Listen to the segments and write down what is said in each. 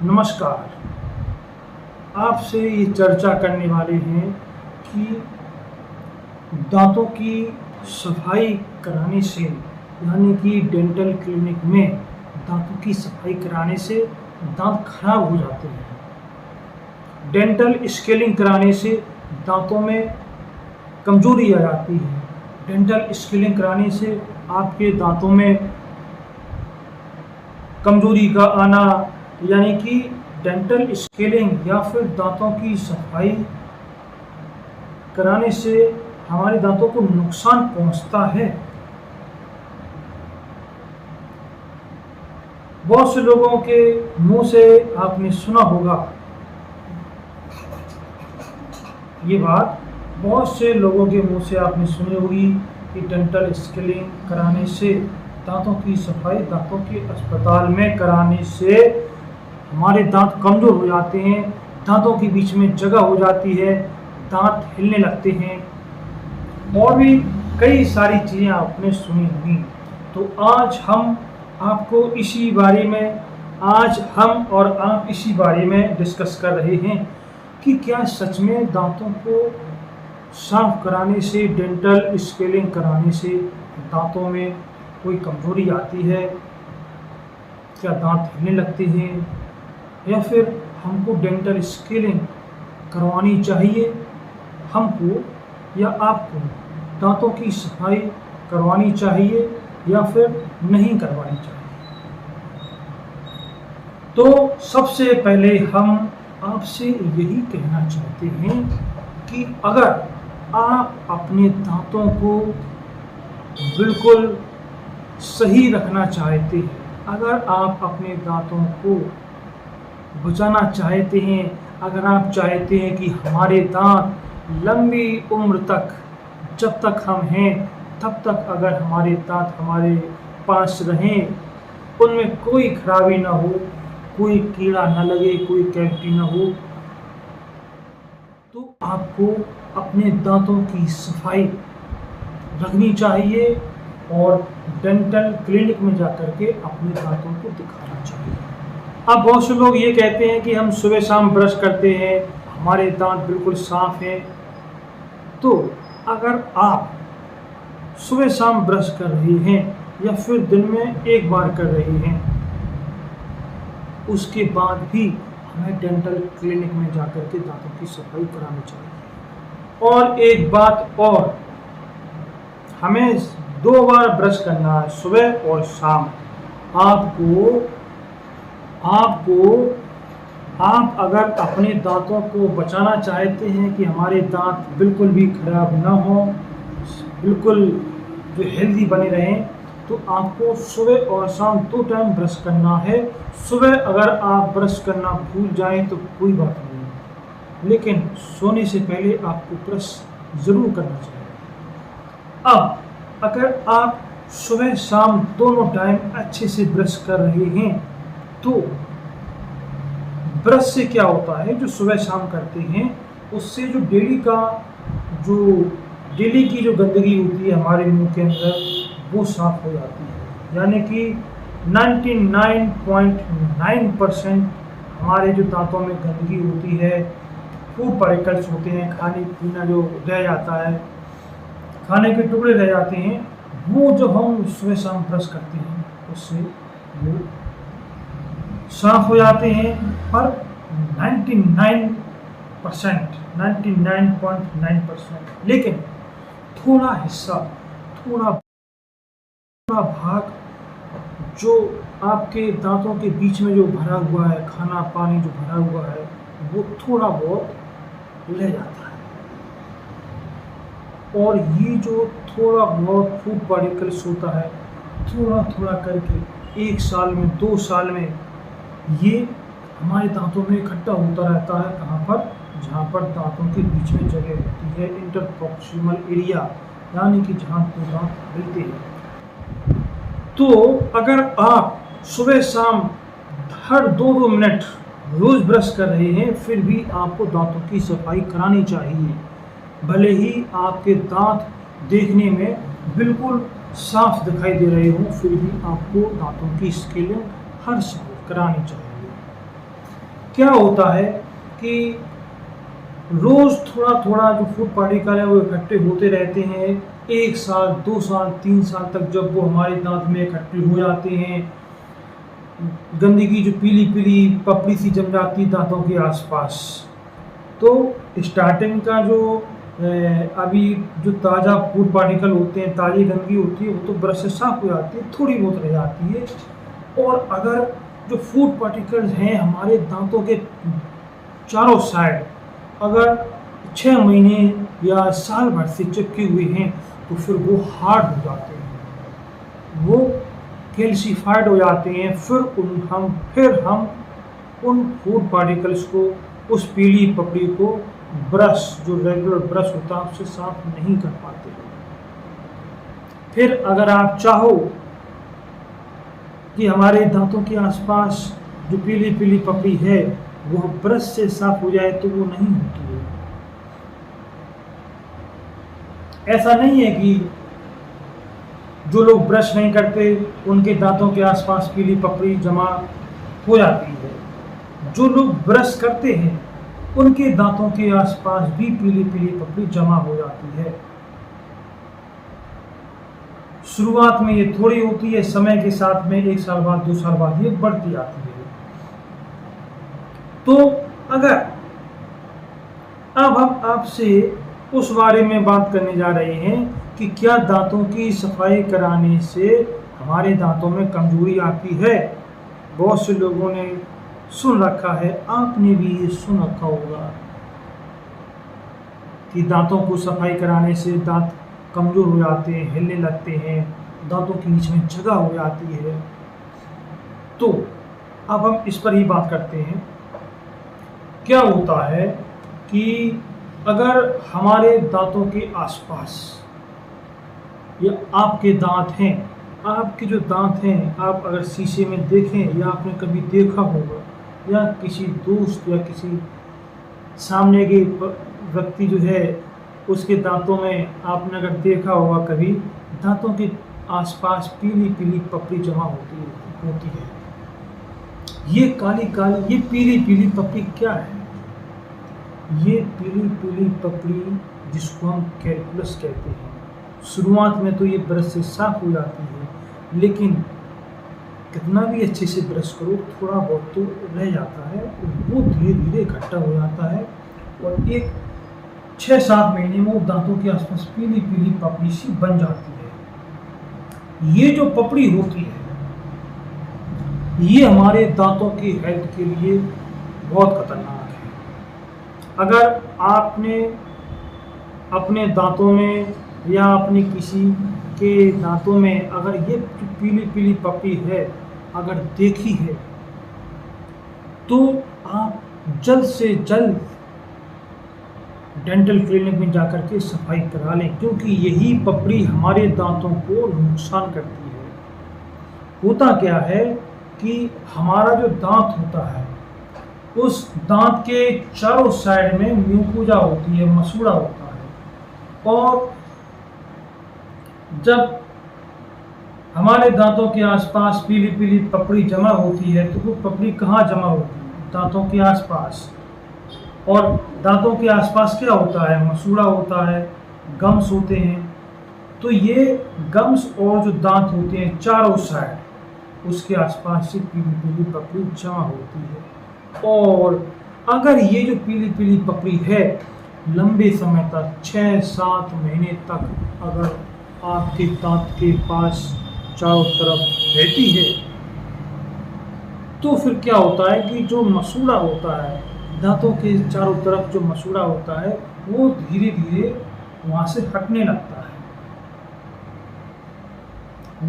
नमस्कार। आपसे ये चर्चा करने वाले हैं कि दांतों की सफाई कराने से यानी कि डेंटल क्लिनिक में दांतों की सफाई कराने से दांत खराब हो जाते हैं। डेंटल स्केलिंग कराने से दांतों में कमजोरी आ जाती है। डेंटल स्केलिंग कराने से आपके दांतों में कमजोरी का आना यानी कि डेंटल स्केलिंग या फिर दांतों की सफाई कराने से हमारे दांतों को नुकसान पहुंचता है। बहुत से लोगों के मुंह से आपने सुना होगा ये बात, बहुत से लोगों के मुंह से आपने सुनी होगी कि डेंटल स्केलिंग कराने से, दांतों की सफाई दांतों के अस्पताल में कराने से हमारे दांत कमजोर हो जाते हैं, दांतों के बीच में जगह हो जाती है, दांत हिलने लगते हैं और भी कई सारी चीज़ें आपने सुनी होंगी। तो आज हम और आप इसी बारे में डिस्कस कर रहे हैं कि क्या सच में दांतों को साफ कराने से, डेंटल स्केलिंग कराने से दांतों में कोई कमजोरी आती है, क्या दांत हिलने लगते हैं, या फिर हमको डेंटल स्केलिंग करवानी चाहिए हमको या आपको, दांतों की सफाई करवानी चाहिए या फिर नहीं करवानी चाहिए। तो सबसे पहले हम आपसे यही कहना चाहते हैं कि अगर आप अपने दांतों को बिल्कुल सही रखना चाहते हैं, अगर आप अपने दांतों को बचाना चाहते हैं, अगर आप चाहते हैं कि हमारे दांत लंबी उम्र तक, जब तक हम हैं तब तक अगर हमारे दांत हमारे पास रहें, उनमें कोई खराबी ना हो, कोई कीड़ा ना लगे, कोई कैविटी ना हो, तो आपको अपने दांतों की सफाई रखनी चाहिए और डेंटल क्लिनिक में जाकर के अपने दांतों को दिखाना चाहिए। अब बहुत से लोग ये कहते हैं कि हम सुबह शाम ब्रश करते हैं, हमारे दांत बिल्कुल साफ हैं। तो अगर आप सुबह शाम ब्रश कर रहे हैं या फिर दिन में एक बार कर रहे हैं, उसके बाद भी हमें डेंटल क्लिनिक में जाकर के दांतों की सफाई करानी चाहिए। और एक बात और, हमें 2 बार ब्रश करना है, सुबह और शाम। आप अगर अपने दांतों को बचाना चाहते हैं कि हमारे दांत बिल्कुल भी खराब ना हो, बिल्कुल जो हेल्दी बने रहें, तो आपको सुबह और शाम 2 टाइम ब्रश करना है। सुबह अगर आप ब्रश करना भूल जाएं तो कोई बात नहीं, लेकिन सोने से पहले आपको ब्रश ज़रूर करना चाहिए। अब अगर आप सुबह शाम दोनों टाइम अच्छे से ब्रश कर रहे हैं, तो ब्रश से क्या होता है, जो सुबह शाम करते हैं उससे जो डेली की जो गंदगी होती है हमारे मुंह के अंदर, वो साफ हो जाती है। यानी कि 99.9% हमारे जो दांतों में गंदगी होती है, फूड पार्टिकल्स होते हैं, खाने पीना जो रह जाता है, खाने के टुकड़े रह जाते हैं, वो जो हम सुबह शाम ब्रश करते हैं उससे वो साफ हो जाते हैं। पर 99.9%, लेकिन थोड़ा हिस्सा, थोड़ा भाग जो आपके दांतों के बीच में जो भरा हुआ है, खाना पानी जो भरा हुआ है, वो थोड़ा बहुत रह जाता है। और ये जो थोड़ा बहुत फूड पार्टिकल्स होता है, थोड़ा थोड़ा करके 1 साल में, 2 साल में ये हमारे दांतों में इकट्ठा होता रहता है। कहाँ पर? जहाँ पर दांतों के बीच में जगह होती है, इंटरप्रॉक्सिमल एरिया, यानी कि जहाँ 2 दांत मिलते हैं। तो अगर आप सुबह शाम हर 2-2 मिनट रोज़ ब्रश कर रहे हैं, फिर भी आपको दांतों की सफाई करानी चाहिए। भले ही आपके दांत देखने में बिल्कुल साफ दिखाई दे रहे हों, फिर भी आपको दांतों की स्केलिंग हर साल करानी चाहिए। क्या होता है कि रोज़ थोड़ा-थोड़ा जो फूड पार्टिकल है वो इकट्ठे होते रहते हैं। 1 साल, 2 साल, 3 साल तक जब वो हमारे दाँत में इकट्ठे हो जाते हैं, गंदगी जो पीली-पीली पपड़ी सी जम जाती है दाँतों के आस-पास। तो स्टार्टिंग का जो अभी जो ताज़ा फूड पार्टिकल होते हैं, ताज़ी गंदगी होती है, वो तो ब्रश से साफ़ हो जाती है, थोड़ी बहुत रह जाती है। और अगर जो फूड पार्टिकल्स हैं हमारे दाँतों के चारों साइड अगर 6 महीने या साल भर से चिपके हुए हैं, तो फिर वो हार्ड हो जाते हैं, वो कैल्शिफाइड हो जाते हैं। फिर हम उन फूड पार्टिकल्स को, उस पीली पपड़ी को ब्रश, जो रेगुलर ब्रश होता है, उससे साफ नहीं कर पाते। फिर अगर आप चाहो कि हमारे दांतों के आसपास जो पीली पीली पपड़ी है वो ब्रश से साफ हो जाए, तो वो नहीं होती है। ऐसा नहीं है कि जो लोग ब्रश नहीं करते उनके दांतों के आसपास पीली पपड़ी जमा हो जाती है। जो लोग ब्रश करते हैं उनके दांतों के आसपास भी पीली पीली पपड़ी जमा हो जाती है। शुरुआत में ये थोड़ी होती है, समय के साथ में 1 साल बाद, 2 साल बाद ये बढ़ती आती है। तो अगर अब हम आपसे उस बारे में बात करने जा रहे हैं कि क्या दांतों की सफाई कराने से हमारे दांतों में कमजोरी आती है। बहुत से लोगों ने सुन रखा है, आपने भी ये सुन रखा होगा कि दांतों को सफाई कराने से दांत कमजोर हो जाते हैं, हिलने लगते हैं, दांतों के बीच में जगह हो जाती है। तो अब हम इस पर ही बात करते हैं। क्या होता है कि अगर हमारे दांतों के आसपास, या आपके दांत हैं, आपके जो दांत हैं, आप अगर शीशे में देखें या आपने कभी देखा होगा, या किसी दोस्त या किसी सामने के व्यक्ति जो है उसके दांतों में आपने अगर देखा होगा कभी, दांतों के आसपास पीली पीली पपड़ी जमा होती है। ये काली काली, ये पीली पीली पपड़ी क्या है? ये पीली पीली पपड़ी जिसको हम कैल्कुलस कहते हैं। शुरुआत में तो ये ब्रश से साफ हो जाती है, लेकिन कितना भी अच्छे से ब्रश करो थोड़ा बहुत तो रह जाता है, वो धीरे धीरे इकट्ठा हो जाता है और एक 6-7 महीने में वो दांतों के आसपास पीली पीली पपड़ी सी बन जाती है। ये जो पपड़ी होती है ये हमारे दांतों की हेल्थ के लिए बहुत खतरनाक है। अगर आपने अपने दांतों में या अपने किसी के दांतों में अगर ये पीली पीली पपड़ी है अगर देखी है, तो आप जल्द से जल्द डेंटल क्लिनिक में जाकर के सफाई करा लें, क्योंकि यही पपड़ी हमारे दांतों को नुकसान करती है। होता क्या है कि हमारा जो दांत होता है उस दांत के चारों साइड में म्यूकोजा होती है, मसूड़ा होता है, और जब हमारे दांतों के आसपास पीली पीली पपड़ी जमा होती है, तो वो पपड़ी कहाँ जमा होती है? दांतों के आसपास। और दांतों के आसपास क्या होता है? मसूड़ा होता है, गम्स होते हैं। तो ये गम्स और जो दांत होते हैं चारों साइड, उसके आसपास से पीली पीली पपड़ी जमा होती है। और अगर ये जो पीली पीली पपड़ी है लंबे समय तक 6-7 महीने तक अगर आपके दांत के पास चारों तरफ रहती है, तो फिर क्या होता है कि जो मसूड़ा होता है, दांतों के चारों तरफ जो मसूड़ा होता है, वो धीरे धीरे वहाँ से हटने लगता है।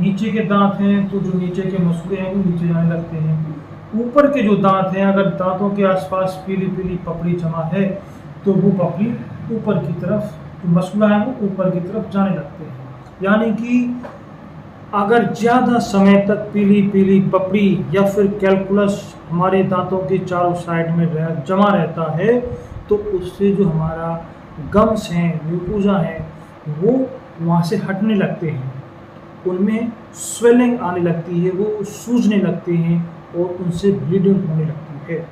नीचे के दांत हैं तो जो नीचे के मसूड़े हैं वो नीचे जाने लगते हैं। ऊपर के जो दांत हैं, अगर दांतों के आसपास पीली पीली पपड़ी जमा है, तो वो पपड़ी ऊपर की तरफ, जो मसूड़ा है वो ऊपर की तरफ जाने लगते हैं। यानी कि अगर ज़्यादा समय तक पीली पीली पपड़ी या फिर कैल्कुलस हमारे दांतों के चारों साइड में जमा रहता है, तो उससे जो हमारा गम्स हैं, म्यूकोजा हैं, वो वहाँ से हटने लगते हैं, उनमें स्वेलिंग आने लगती है, वो सूजने लगते हैं और उनसे ब्लीडिंग होने लगती है।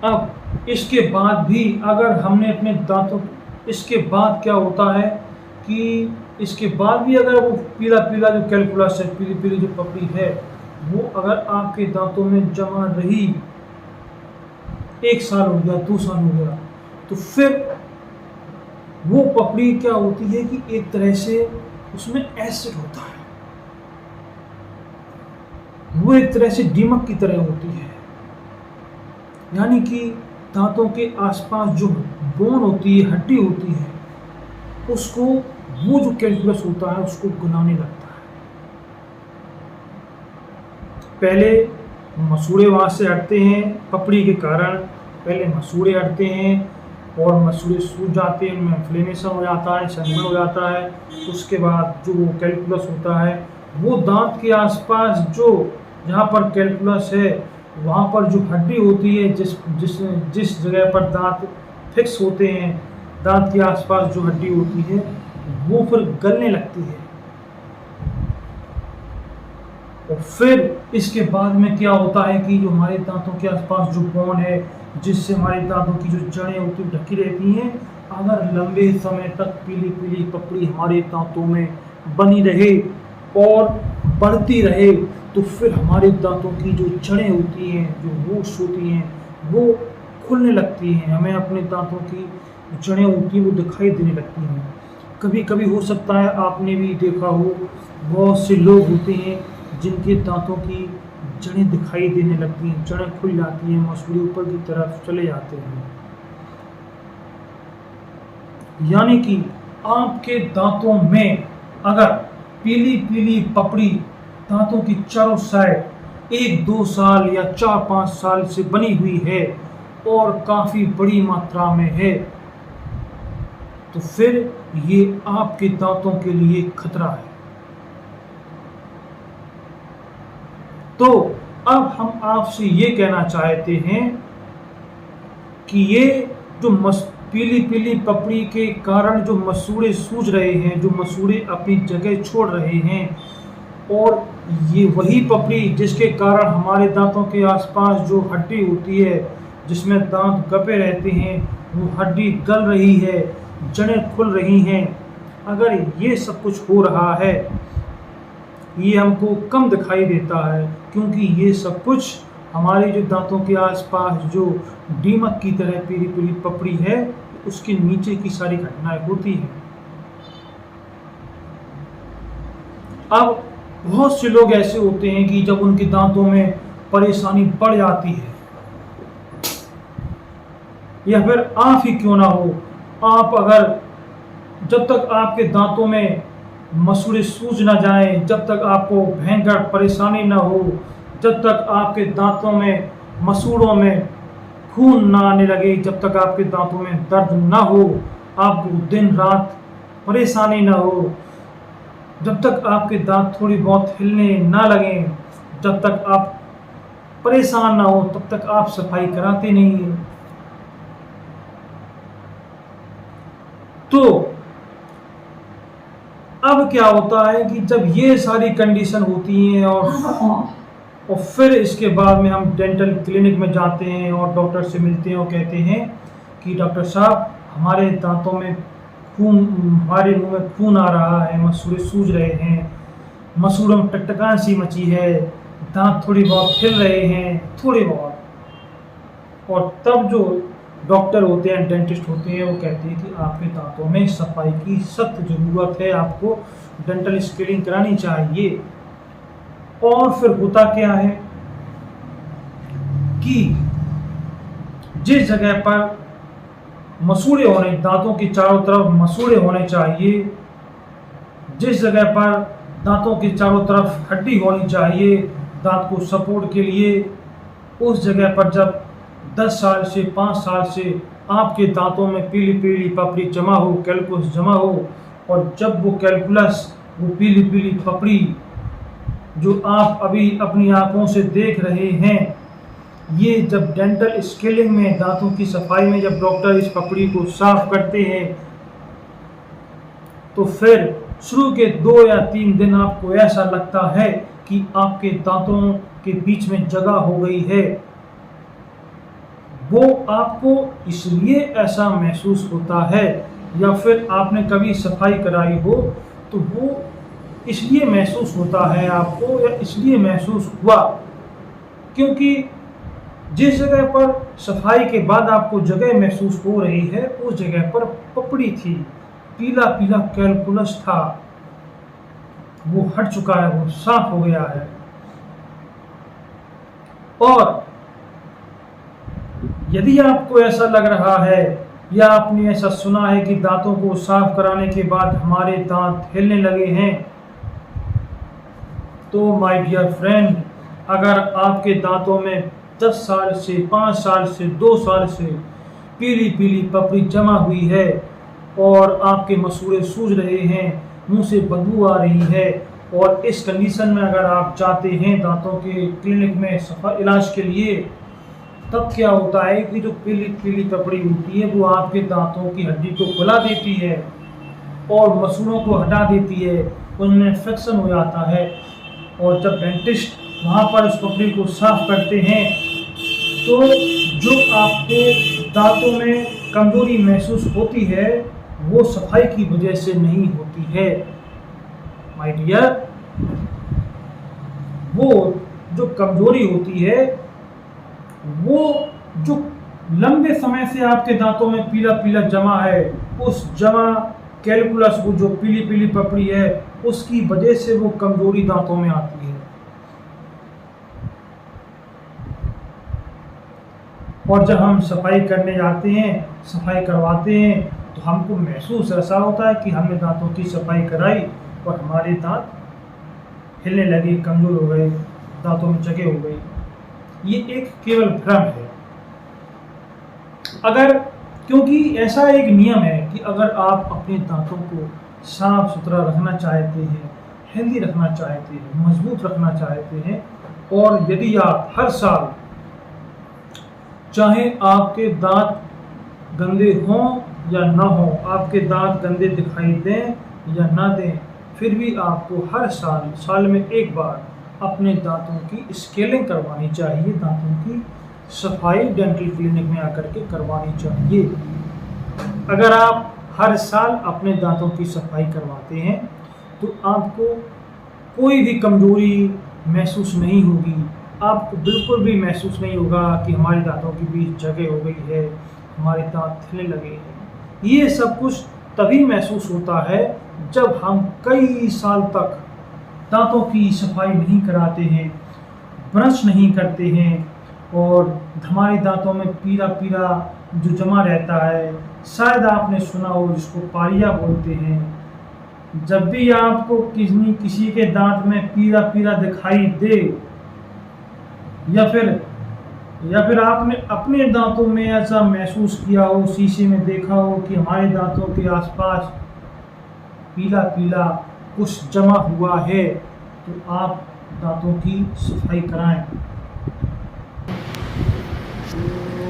अब इसके बाद भी अगर हमने अपने दांतों, इसके बाद क्या होता है कि इसके बाद भी अगर वो पीला पीला जो कैलकुलस है, पीली पीली जो पपड़ी है, वो अगर आपके दांतों में जमा रही, 1 साल हो गया, 2 साल हो गया, तो फिर वो पपड़ी क्या होती है कि एक तरह से उसमें एसिड होता है, वो एक तरह से दीमक की तरह होती है। यानी कि दांतों के आसपास जो बोन होती है, हड्डी होती है, उसको वो जो कैलकुलस होता है उसको गलाने लगता है। पहले मसूड़े वहाँ से हटते हैं पपड़ी के कारण, पहले मसूड़े हटते हैं और मसूड़े सूज जाते हैं, उनमें इन्फ्लेमेशन हो जाता है, संक्रमण हो जाता है। उसके बाद जो कैलकुलस होता है वो दांत के आसपास जो जहाँ पर कैलकुलस है वहाँ पर जो हड्डी होती है, जिस जगह पर दांत फिक्स होते हैं, दांत के आसपास जो हड्डी होती है वो फिर गलने लगती है। और फिर इसके बाद में क्या होता है कि जो हमारे दांतों के आसपास जो बोन है, जिससे हमारे दांतों की जो जड़ें होती हैं ढकी रहती हैं, अगर लंबे समय तक पीली पीली पपड़ी हमारे दांतों में बनी रहे और बढ़ती रहे, तो फिर हमारे दांतों की जो जड़ें होती हैं, जो रूट्स होती हैं, वो खुलने लगती हैं। हमें अपने दांतों की जड़ें होती हैं वो दिखाई देने लगती हैं। कभी कभी हो सकता है आपने भी देखा हो, बहुत से लोग होते हैं जिनके दांतों की जड़ें दिखाई देने लगती हैं, जड़ें खुल जाती हैं, मसूड़े ऊपर की तरफ चले जाते हैं। यानी कि आपके दांतों में अगर पीली पीली पपड़ी दांतों की चारों साइड 1-2 साल या 4-5 साल से बनी हुई है और काफ़ी बड़ी मात्रा में है, तो फिर ये आपके दांतों के लिए खतरा है। तो अब हम आपसे ये कहना चाहते हैं कि ये जो पीली पीली पपड़ी के कारण जो मसूड़े सूज रहे हैं, जो मसूड़े अपनी जगह छोड़ रहे हैं, और ये वही पपड़ी जिसके कारण हमारे दांतों के आसपास जो हड्डी होती है, जिसमें दांत गपे रहते हैं, वो हड्डी गल रही है, जड़ें खुल रही हैं। अगर ये सब कुछ हो रहा है, ये हमको कम दिखाई देता है क्योंकि ये सब कुछ हमारे जो दांतों के आसपास जो दीमक की तरह पीली पीली पपड़ी है, उसके नीचे की सारी घटनाएं होती हैं। अब बहुत से लोग ऐसे होते हैं कि जब उनके दांतों में परेशानी बढ़ जाती है, या फिर आप ही क्यों ना हो, आप अगर जब तक आपके दांतों में मसूड़े सूज ना जाएं, जब तक आपको भयंकर परेशानी ना हो, जब तक आपके दांतों में मसूड़ों में खून ना आने लगे, जब तक आपके दांतों में दर्द ना हो, आपको दिन रात परेशानी ना हो, जब तक आपके दांत थोड़ी बहुत हिलने ना लगें, जब तक आप परेशान ना हो, तब तक आप सफाई कराते नहीं हैं। तो अब क्या होता है कि जब ये सारी कंडीशन होती हैं और फिर इसके बाद में हम डेंटल क्लिनिक में जाते हैं और डॉक्टर से मिलते हैं और कहते हैं कि डॉक्टर साहब, हमारे दांतों में खून, हमारे मुंह में खून आ रहा है, मसूड़े सूज रहे हैं, मसूड़ों में टकटकान सी मची है, दांत थोड़ी बहुत हिल रहे हैं, थोड़े बहुत। और तब जो डॉक्टर होते हैं, डेंटिस्ट होते हैं, वो कहते हैं कि आपके दांतों में सफाई की सख्त ज़रूरत है, आपको डेंटल स्क्रीनिंग करानी चाहिए। और फिर होता क्या है कि जिस जगह पर मसूड़े होने, दांतों की चारों तरफ मसूड़े होने चाहिए, जिस जगह पर दांतों की चारों तरफ हड्डी होनी चाहिए दांत को सपोर्ट के लिए, उस जगह पर जब 10 साल से 5 साल से आपके दांतों में पीली पीली पपड़ी जमा हो, कैलकुलस जमा हो, और जब वो कैलकुलस, वो पीली पीली पपड़ी जो आप अभी अपनी आंखों से देख रहे हैं, ये जब डेंटल स्केलिंग में, दांतों की सफाई में जब डॉक्टर इस पपड़ी को साफ करते हैं, तो फिर शुरू के 2 या 3 दिन आपको ऐसा लगता है कि आपके दांतों के बीच में जगह हो गई है, वो आपको इसलिए ऐसा महसूस होता है, या फिर आपने कभी सफाई कराई हो तो वो इसलिए महसूस होता है आपको, या इसलिए महसूस हुआ क्योंकि जिस जगह पर सफाई के बाद आपको जगह महसूस हो रही है उस जगह पर पपड़ी थी, पीला पीला कैलकुलस था, वो हट चुका है, वो साफ हो गया है। और यदि आपको ऐसा लग रहा है या आपने ऐसा सुना है कि दांतों को साफ कराने के बाद हमारे दांत हिलने लगे हैं, तो माय डियर फ्रेंड, अगर आपके दांतों में 10 साल से, 5 साल से, 2 साल से पीली पीली पपड़ी जमा हुई है और आपके मसूड़े सूज रहे हैं, मुंह से बदबू आ रही है, और इस कंडीशन में अगर आप जाते हैं दांतों के क्लिनिक में इलाज के लिए, तब क्या होता है कि जो पीली पीली पपड़ी होती है वो आपके दांतों की हड्डी को खुला देती है और मसूड़ों को हटा देती है, उनमें इन्फेक्शन हो जाता है। और जब डेंटिस्ट वहाँ पर उस पपड़ी को साफ करते हैं तो जो आपको दांतों में कमजोरी महसूस होती है वो सफाई की वजह से नहीं होती है माय डियर। वो जो कमजोरी होती है वो जो लंबे समय से आपके दांतों में पीला पीला जमा है, उस जमा कैलकुलस, वो जो पीली पीली पपड़ी है, उसकी वजह से वो कमजोरी दांतों में आती है। और जब हम सफाई करने जाते हैं, सफाई करवाते हैं, तो हमको महसूस ऐसा होता है कि हमने दांतों की सफाई कराई और हमारे दांत हिलने लगे, कमजोर हो गए, दांतों में जगह हो गई। ये एक केवल भ्रम है। अगर, क्योंकि ऐसा एक नियम है कि अगर आप अपने दांतों को साफ सुथरा रखना चाहते हैं, हेल्दी रखना चाहते हैं, मजबूत रखना चाहते हैं, और यदि आप हर साल, चाहे आपके दांत गंदे हों या ना हों, आपके दांत गंदे दिखाई दें या ना दें, फिर भी आपको हर साल में एक बार अपने दांतों की स्केलिंग करवानी चाहिए, दांतों की सफाई डेंटल क्लिनिक में आकर के करवानी चाहिए। अगर आप हर साल अपने दांतों की सफाई करवाते हैं तो आपको कोई भी कमजोरी महसूस नहीं होगी, आपको बिल्कुल भी महसूस नहीं होगा कि हमारे दांतों के बीच जगह हो गई है, हमारे दांत हिलने लगे हैं। ये सब कुछ तभी महसूस होता है जब हम कई साल तक दांतों की सफाई नहीं कराते हैं, ब्रश नहीं करते हैं, और हमारे दांतों में पीला पीला जो जमा रहता है, शायद आपने सुना हो जिसको पारिया बोलते हैं। जब भी आपको किसी के दांत में पीला पीला दिखाई दे, या फिर आपने अपने दांतों में ऐसा महसूस किया हो, शीशे में देखा हो कि हमारे दांतों के आसपास पीला पीला कुछ जमा हुआ है, तो आप दांतों की सफाई कराएं।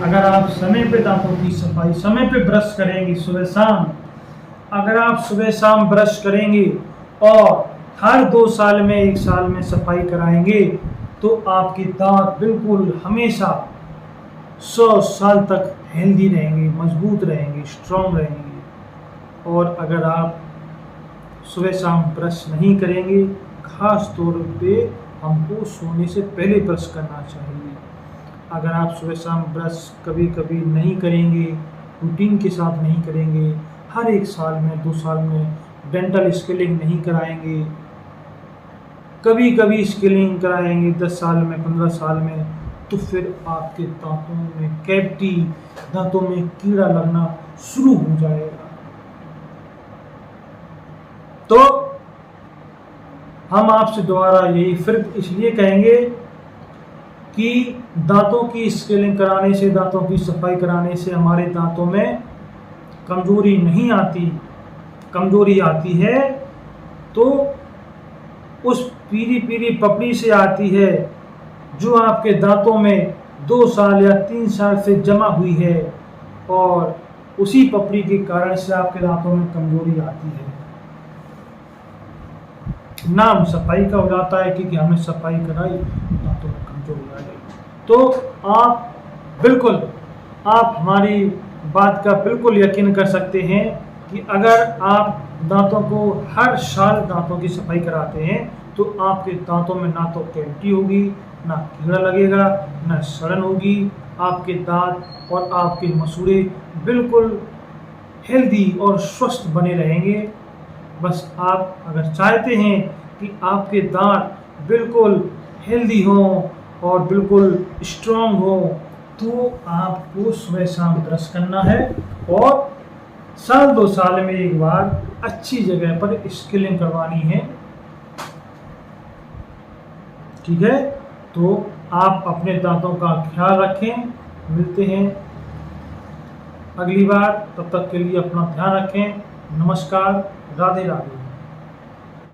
अगर आप समय पे दांतों की सफाई, समय पे ब्रश करेंगे सुबह शाम, अगर आप सुबह शाम ब्रश करेंगे और हर 2 साल में, 1 साल में सफाई कराएंगे, तो आपके दांत बिल्कुल हमेशा 100 साल तक हेल्दी रहेंगे, मजबूत रहेंगे, स्ट्रॉन्ग रहेंगे। और अगर आप सुबह शाम ब्रश नहीं करेंगे, खास तौर पे हमको सोने से पहले ब्रश करना चाहिए। अगर आप सुबह शाम ब्रश कभी कभी नहीं करेंगे, रूटीन के साथ नहीं करेंगे, हर 1 साल में, 2 साल में डेंटल स्केलिंग नहीं कराएंगे, कभी कभी स्केलिंग कराएंगे 10 साल में, 15 साल में, तो फिर आपके दांतों में कैविटी, दांतों में कीड़ा लगना शुरू हो जाएगा। तो हम आपसे दोबारा यही फिर इसलिए कहेंगे कि दांतों की स्केलिंग कराने से, दांतों की सफाई कराने से हमारे दांतों में कमजोरी नहीं आती। कमजोरी आती है तो उस पीली पीली पपड़ी से आती है जो आपके दांतों में 2 साल या 3 साल से जमा हुई है, और उसी पपड़ी के कारण से आपके दांतों में कमजोरी आती है। नाम सफाई का हो जाता है क्योंकि हमने सफाई कराई, दांतों में कमजोरी आ गई। तो आप बिल्कुल आप हमारी बात का बिल्कुल यकीन कर सकते हैं कि अगर आप दांतों को हर साल दांतों की सफाई कराते हैं तो आपके दांतों में ना तो कैविटी होगी, ना कीड़ा लगेगा, ना सड़न होगी। आपके दांत और आपके मसूड़े बिल्कुल हेल्दी और स्वस्थ बने रहेंगे। बस आप अगर चाहते हैं कि आपके दांत बिल्कुल हेल्दी हों और बिल्कुल स्ट्रांग हो, तो आपको सुबह शाम ब्रश करना है और साल 2 साल में एक बार अच्छी जगह पर स्किलिंग करवानी है। ठीक है, तो आप अपने दांतों का ख्याल रखें। मिलते हैं अगली बार, तब तक के लिए अपना ध्यान रखें। नमस्कार, राधे राधे।